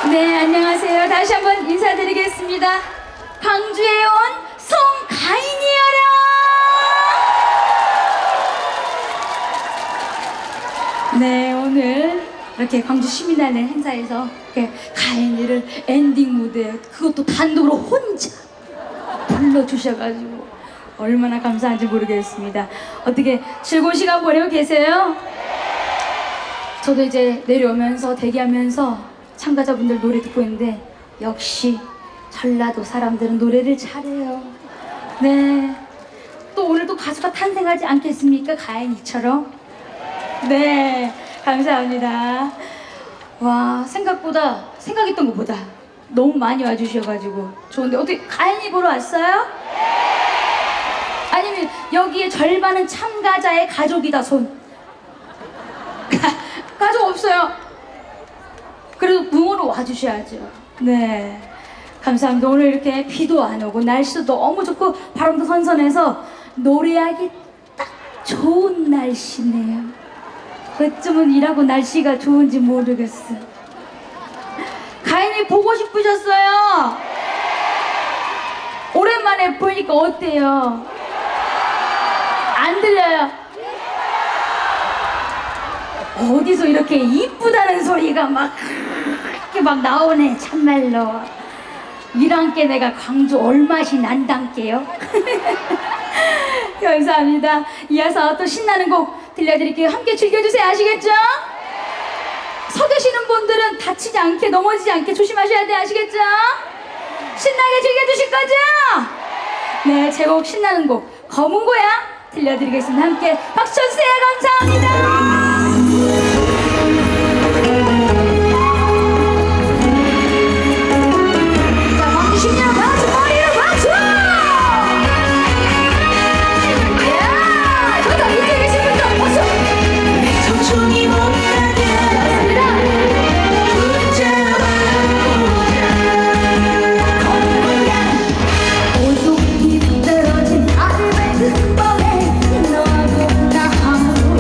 네, 안녕하세요. 다시 한번 인사드리겠습니다. 광주에 온 송가인이여라. 네, 오늘 이렇게 광주 시민단의 행사에서 이렇게 가인이를 엔딩 무대에 그것도 단독으로 혼자 불러주셔가지고 얼마나 감사한지 모르겠습니다. 어떻게 즐거운 시간 보내고 계세요? 저도 이제 내려오면서 대기하면서 참가자분들 노래 듣고 있는데 역시 전라도 사람들은 노래를 잘해요. 네, 또 오늘도 가수가 탄생하지 않겠습니까? 가인이처럼. 네, 감사합니다. 와, 생각했던 것보다 너무 많이 와주셔가지고 좋은데 어떻게 가인이 보러 왔어요? 아니면 여기에 절반은 참가자의 가족이다 손? 가족 없어요. 그래도 응원으로 와주셔야죠. 네, 감사합니다. 오늘 이렇게 비도 안 오고 날씨도 너무 좋고 바람도 선선해서 노래하기 딱 좋은 날씨네요. 어쩌면 일하고 날씨가 좋은지 모르겠어. 가인이 보고 싶으셨어요? 오랜만에 보니까 어때요? 안 들려요? 어디서 이렇게 이쁘다는 소리가 막 이렇게 막 나오네. 참말로 이랑께 내가 광주 얼맛이 난단께요. 감사합니다. 이어서 또 신나는 곡 들려드릴게요. 함께 즐겨주세요. 아시겠죠? 서 계시는 분들은 다치지 않게 넘어지지 않게 조심하셔야 돼. 아시겠죠? 신나게 즐겨주실 거죠? 네, 제곡 신나는 곡 검은 고양 들려드리겠습니다. 함께 박수 쳐주세요. 감사합니다. 자, 광주 시민여러분 다 같이 머리를 박수! 이야, 좋다. 밑에 계신 분들 박수! 청춘이 못 가게 오속이 떨어진 아르바이트 뻔해 너하고 나하고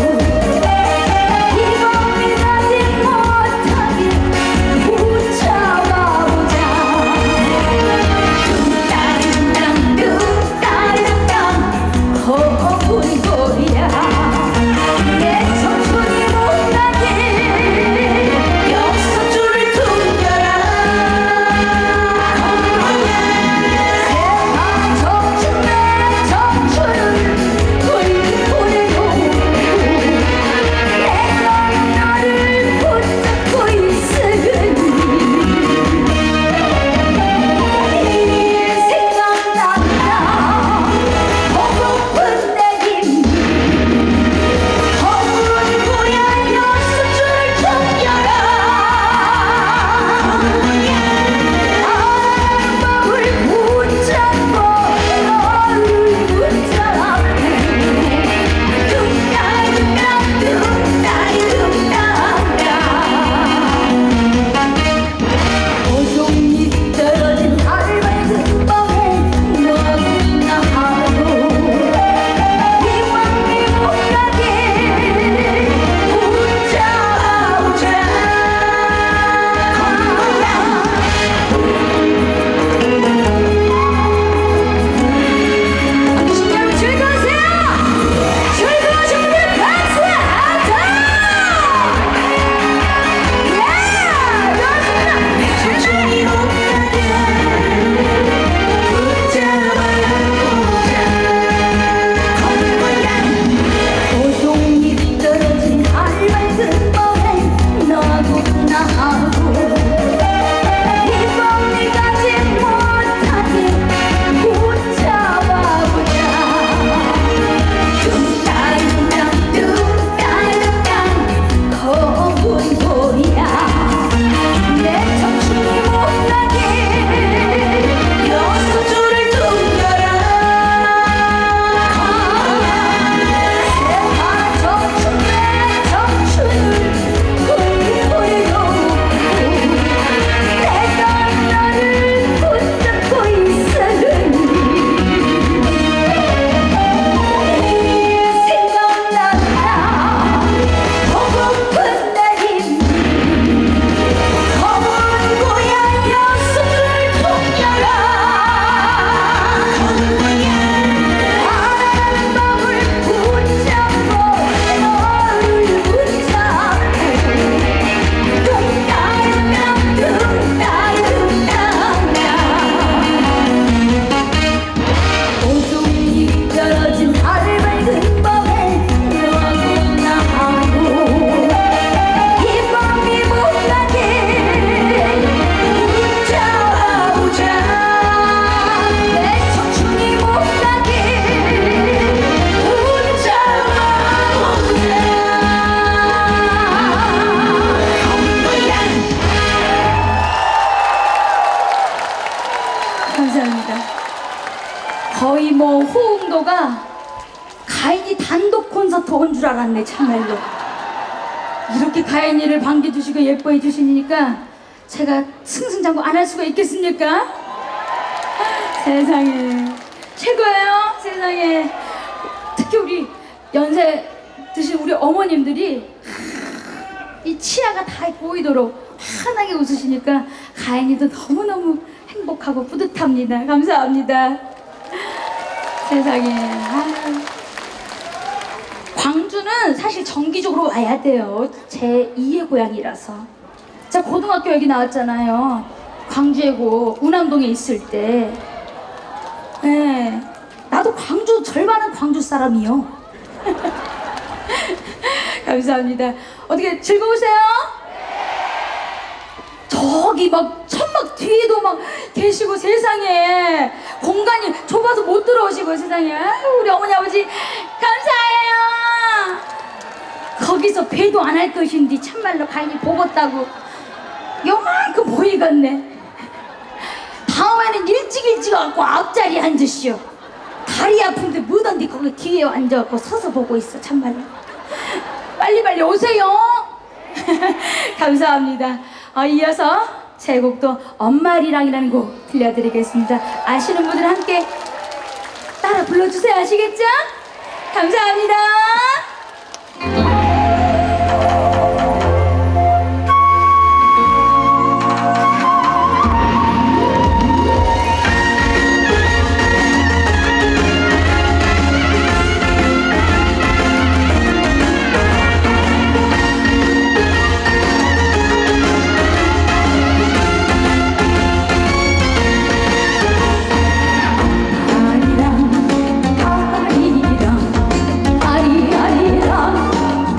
거의 뭐 호응도가 가인이 단독 콘서트 온 줄 알았네 참말로. 이렇게 가인이를 반겨주시고 예뻐해 주시니까 제가 승승장구 안 할 수가 있겠습니까? 세상에 최고예요 세상에. 특히 우리 연세 드신 우리 어머님들이 이 치아가 다 보이도록 환하게 웃으시니까 가인이도 너무너무 행복하고 뿌듯합니다. 감사합니다. 세상에. 아유. 광주는 사실 정기적으로 와야 돼요. 제 2의 고향이라서. 제가 고등학교 여기 나왔잖아요. 광주에고 운암동에 있을 때. 네. 나도 광주 절반은 광주 사람이요. 감사합니다. 어떻게 즐거우세요? 저기 막 천막 뒤에도 막 계시고 세상에 공간이 좁아서 못 들어오시고 세상에. 아유, 우리 어머니 아버지 감사해요. 거기서 배도 안 할 것인데 참말로 가인이 보겠다고 요만큼 보이겠네. 다음에는 일찍 와갖고 앞자리에 앉으시오. 다리 아픈데 뭐던데 거기 뒤에 앉아갖고 서서 보고 있어 참말로. 빨리빨리 오세요. 감사합니다. 이어서 제 곡도 엄마리랑이라는 곡 들려드리겠습니다. 아시는 분들 함께 따라 불러주세요. 아시겠죠? 감사합니다. 아리랑 아리랑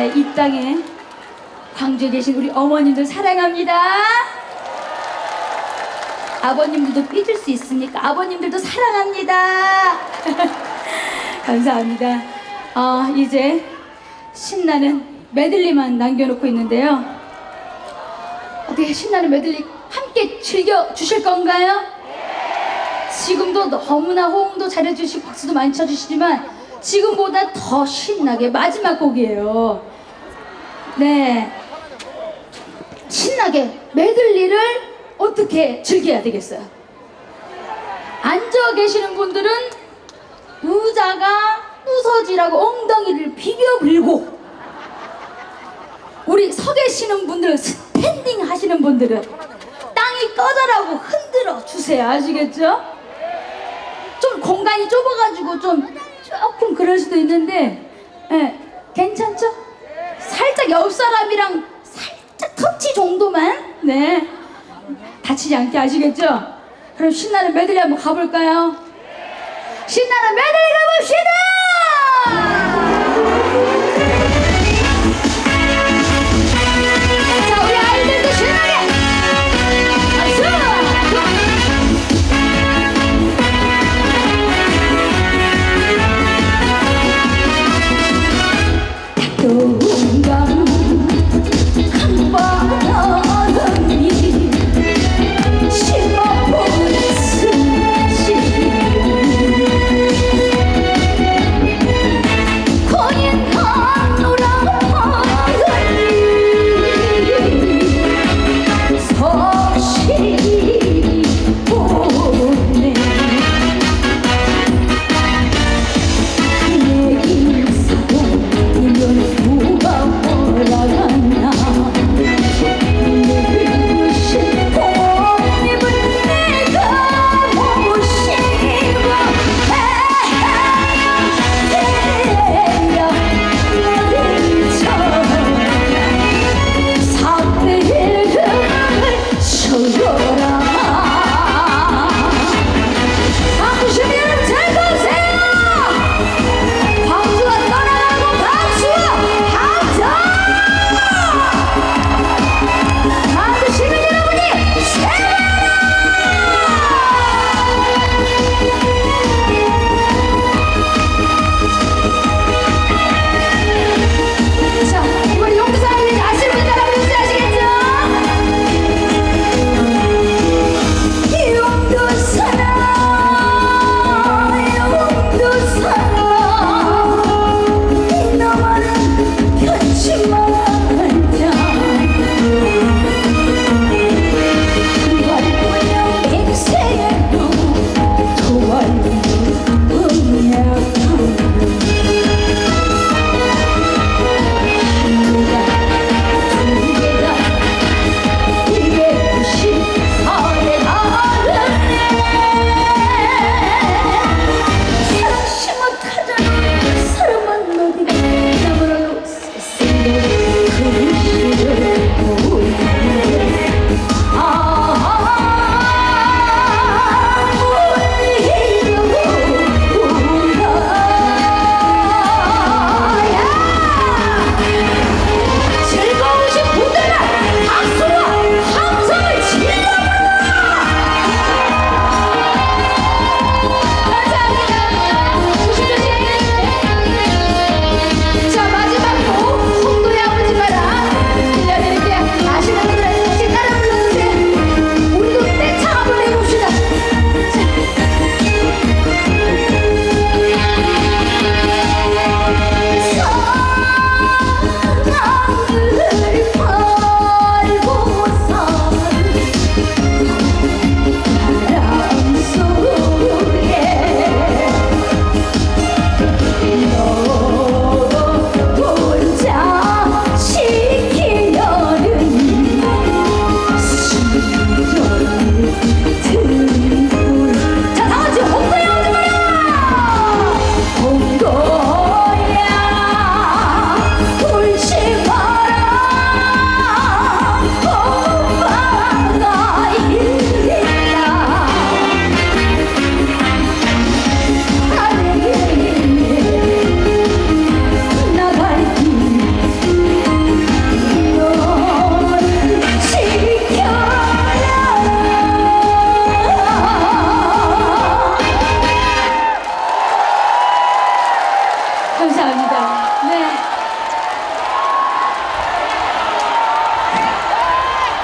나라의 이 땅에 광주에 계신 우리 어머님들 사랑합니다. 아버님들도 삐질 수 있으니까 아버님들도 사랑합니다. 감사합니다. 이제 신나는 메들리만 남겨놓고 있는데요. 어떻게 신나는 메들리 함께 즐겨주실 건가요? 지금도 너무나 호응도 잘해주시고 박수도 많이 쳐주시지만 지금보다 더 신나게 마지막 곡이에요. 네, 신나게 메들리를 어떻게 즐겨야 되겠어요? 앉아 계시는 분들은 의자가 부서지라고 엉덩이를 비벼 불고, 우리 서 계시는 분들은 스탠딩 하시는 분들은 땅이 꺼져라고 흔들어 주세요. 아시겠죠? 좀 공간이 좁아가지고 좀 조금 그럴 수도 있는데, 괜찮죠? 살짝 옆 사람이랑 살짝 터치 정도만, 네, 다치지 않게. 아시겠죠? 그럼 신나는 메들리 한번 가볼까요? 신나는 메들리 가봅시다! 자, 우리 아이들도 신나게! 동강 한바다니 심어보는 승지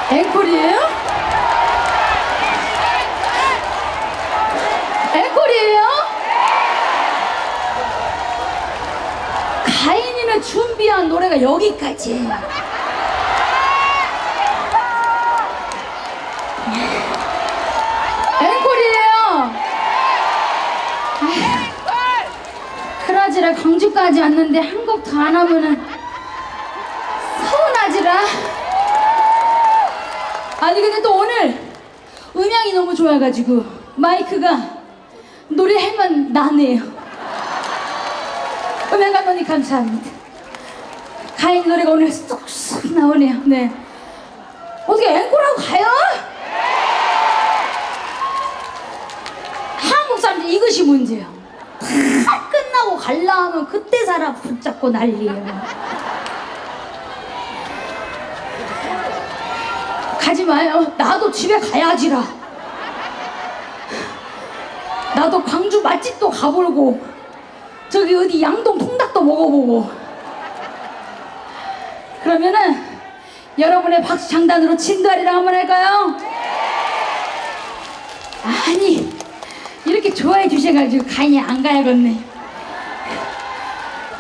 앵콜이에요? 앵콜이에요? 가인이는 준비한 노래가 여기까지예요. 앵콜이에요. 그러지라 광주까지 왔는데 한 곡도 안 하면은 서운하지라. 아니 근데 또 오늘 음향이 너무 좋아가지고 마이크가 노래할만 나네요. 음향 감독님 감사합니다. 가인 노래가 오늘 쏙쏙 나오네요. 네. 어떻게 앵콜하고 가요? 한국 사람들 이것이 문제야. 다 끝나고 갈라면 그때 사람 붙잡고 난리예요. 가지 마요. 나도 집에 가야지라. 나도 광주 맛집도 가보고 저기 어디 양동 통닭도 먹어보고. 그러면은 여러분의 박수 장단으로 진도아리랑 한번 할까요? 아니 이렇게 좋아해 주셔가지고 가인이 안 가야겠네.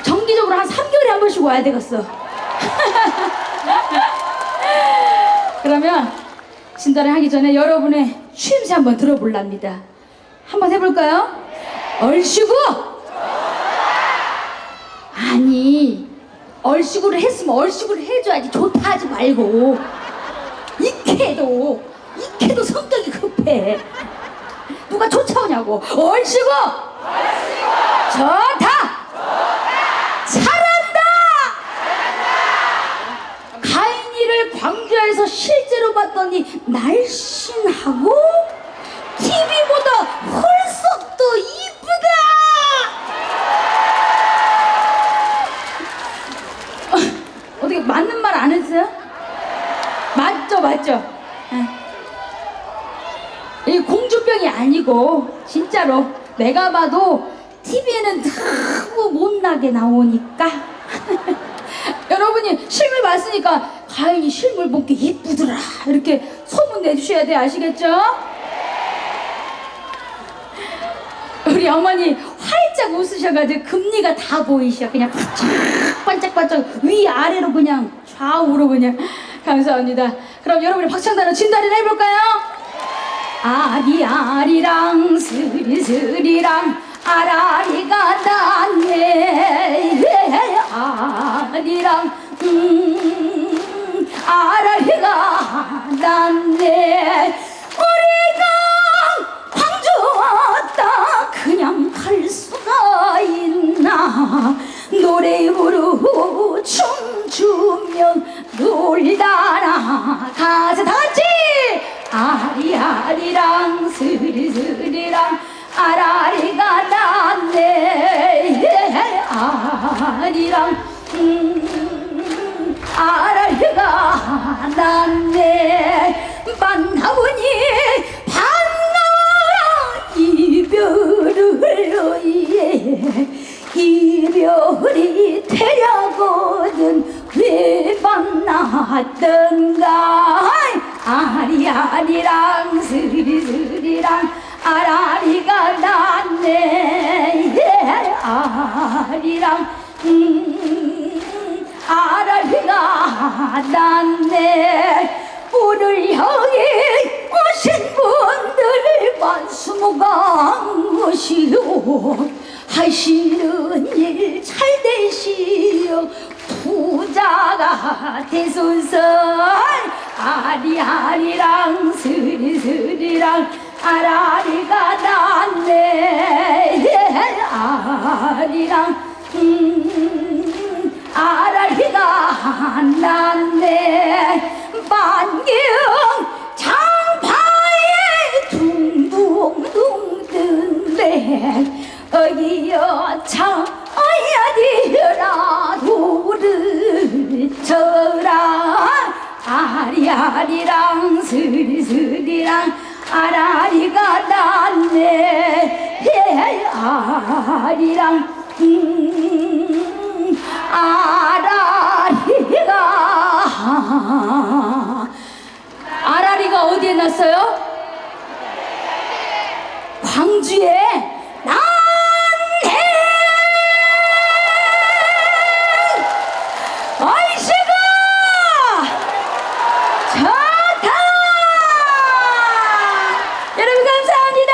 정기적으로 한 3개월에 한 번씩 와야 되겠어. 그러면 진도아리 하기 전에 여러분의 추임새 한번 들어볼랍니다. 한번 해볼까요? 얼씨구! 아니 얼씨구를 했으면 얼씨구를 해줘야지. 좋다 하지 말고. 이케도 성격이 급해. 누가 쫓아오냐고. 얼씨구! 좋다! 잘한다! 가인이를 광주에서 실제로 봤더니 날씬하고 TV보다 훨씬 더 이쁘다! 어떻게 맞는 말 안 했어요? 맞죠? 이 공주병이 아니고 진짜로 내가 봐도 TV에는 너무 못나게 나오니까. 여러분이 실물 봤으니까 가인이 실물 본 게 예쁘더라 이렇게 소문 내주셔야 돼. 아시겠죠? 우리 어머니 활짝 웃으셔가지고 금리가 다 보이셔. 그냥 반짝반짝 위아래로 그냥 좌우로 그냥. 감사합니다. 그럼 여러분이 박창단으로 진다리를 해볼까요? 아리아리랑 스리스리랑 아라리가 났네. 아리랑 아라리가 났네. 우리가 광주 왔다 그냥 갈 수가 있나. 노래 부르고 춤추면 놀다나 가자 다같이. 아리아리랑 스리스리랑 아라리가 났네. 아리랑 아라리가 났네. 만나보니 반가워라 이별을 위해. 이별이 되려거든 왜 만났던가. 아리아리랑 스리스리랑 아라리가 났네. 아리랑 아라리가 났네. 오늘 여기 오신 분들 만수무강무시오. 하시는 일 잘 되시오. 부자가 되소서. 아리아리랑 스리스리랑 아라리가 났네. 아리랑 아라리가 났네. 만경 장파에 둥둥둥 뜬대. 어이여 차야디라 도를 쳐라. 아리아리랑 스리스리랑 아라리가 났네. 아리랑 아라리가 왔어요? 광주에 난해 아이씨가 좋다. 여러분 감사합니다.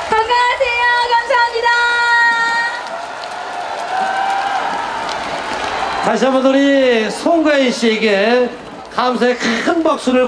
건강하세요. 감사합니다. 다시 한번 우리 송가인 씨에게 감사의 큰 박수를